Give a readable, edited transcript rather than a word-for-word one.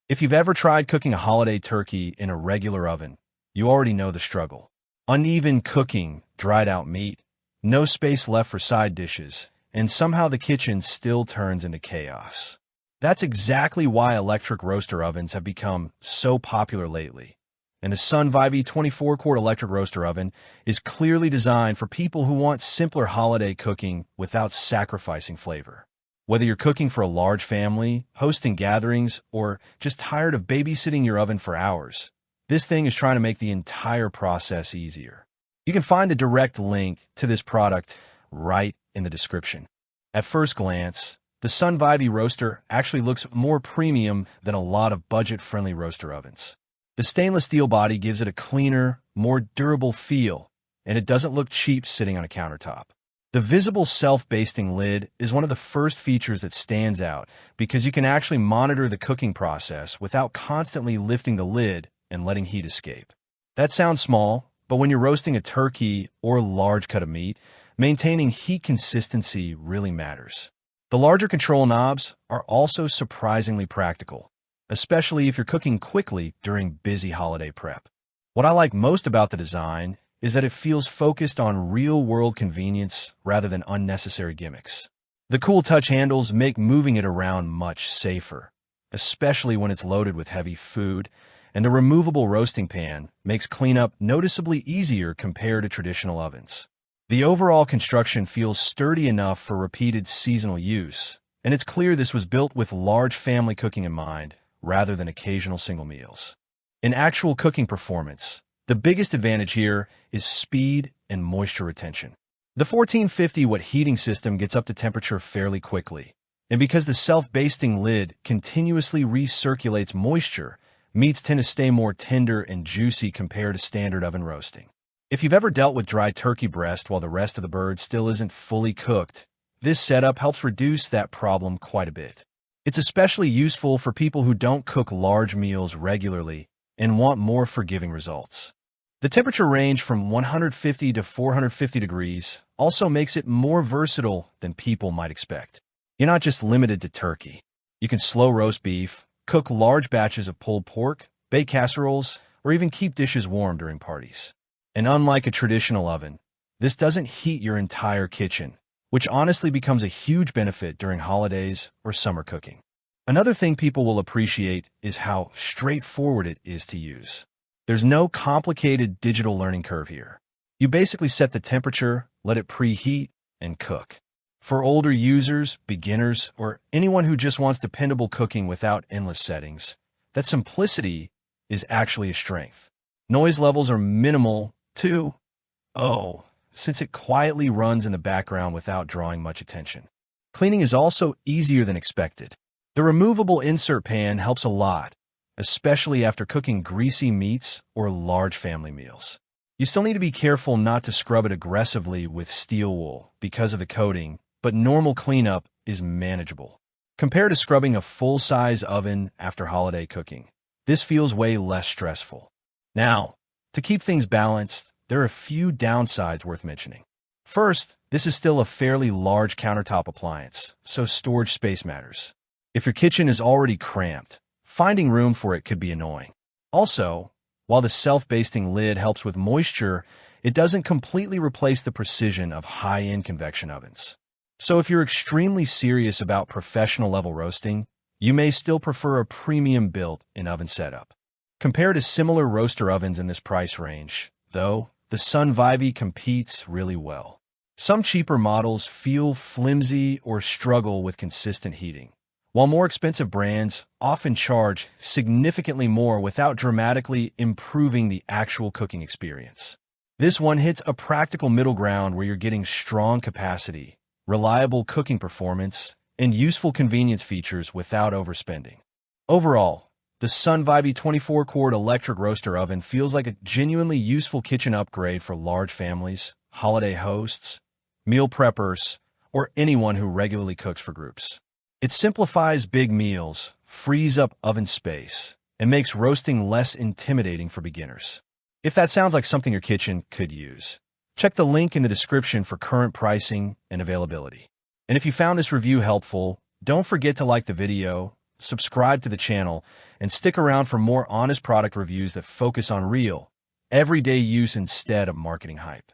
If you've ever tried cooking a holiday turkey in a regular oven, you already know the struggle. Uneven cooking, dried out meat, no space left for side dishes, and somehow the kitchen still turns into chaos. That's exactly why electric roaster ovens have become so popular lately. And the Sunvivi 24-quart electric roaster oven is clearly designed for people who want simpler holiday cooking without sacrificing flavor. Whether you're cooking for a large family, hosting gatherings, or just tired of babysitting your oven for hours, this thing is trying to make the entire process easier. You can find the direct link to this product right in the description. At first glance, the Sunvivi roaster actually looks more premium than a lot of budget-friendly roaster ovens. The stainless steel body gives it a cleaner, more durable feel, and it doesn't look cheap sitting on a countertop. The visible self-basting lid is one of the first features that stands out because you can actually monitor the cooking process without constantly lifting the lid and letting heat escape. That sounds small, but when you're roasting a turkey or a large cut of meat, maintaining heat consistency really matters. The larger control knobs are also surprisingly practical, especially if you're cooking quickly during busy holiday prep. What I like most about the design is that it feels focused on real-world convenience rather than unnecessary gimmicks. The cool touch handles make moving it around much safer, especially when it's loaded with heavy food, and the removable roasting pan makes cleanup noticeably easier compared to traditional ovens. The overall construction feels sturdy enough for repeated seasonal use, and it's clear this was built with large family cooking in mind rather than occasional single meals. In actual cooking performance, the biggest advantage here is speed and moisture retention. The 1450-watt heating system gets up to temperature fairly quickly, and because the self-basting lid continuously recirculates moisture, meats tend to stay more tender and juicy compared to standard oven roasting. If you've ever dealt with dry turkey breast while the rest of the bird still isn't fully cooked, this setup helps reduce that problem quite a bit. It's especially useful for people who don't cook large meals regularly and want more forgiving results. The temperature range from 150 to 450 degrees also makes it more versatile than people might expect. You're not just limited to turkey. You can slow roast beef, cook large batches of pulled pork, bake casseroles, or even keep dishes warm during parties. And unlike a traditional oven, this doesn't heat your entire kitchen, which honestly becomes a huge benefit during holidays or summer cooking. Another thing people will appreciate is how straightforward it is to use. There's no complicated digital learning curve here. You basically set the temperature, let it preheat, and cook. For older users, beginners, or anyone who just wants dependable cooking without endless settings, that simplicity is actually a strength. Noise levels are minimal, too. Since it quietly runs in the background without drawing much attention. Cleaning is also easier than expected. The removable insert pan helps a lot, especially after cooking greasy meats or large family meals. You still need to be careful not to scrub it aggressively with steel wool because of the coating, but normal cleanup is manageable. Compared to scrubbing a full-size oven after holiday cooking, this feels way less stressful. Now, to keep things balanced, there are a few downsides worth mentioning. First, this is still a fairly large countertop appliance, so storage space matters. If your kitchen is already cramped, finding room for it could be annoying. Also, while the self-basting lid helps with moisture, it doesn't completely replace the precision of high-end convection ovens. So if you're extremely serious about professional-level roasting, you may still prefer a premium built-in oven setup. Compared to similar roaster ovens in this price range, though, the Sunvivi competes really well. Some cheaper models feel flimsy or struggle with consistent heating, while more expensive brands often charge significantly more without dramatically improving the actual cooking experience. This one hits a practical middle ground where you're getting strong capacity, reliable cooking performance, and useful convenience features without overspending. Overall, the Sunvivi 24-quart electric roaster oven feels like a genuinely useful kitchen upgrade for large families, holiday hosts, meal preppers, or anyone who regularly cooks for groups. It simplifies big meals, frees up oven space, and makes roasting less intimidating for beginners. If that sounds like something your kitchen could use, check the link in the description for current pricing and availability. And if you found this review helpful, don't forget to like the video, subscribe to the channel, and stick around for more honest product reviews that focus on real, everyday use instead of marketing hype.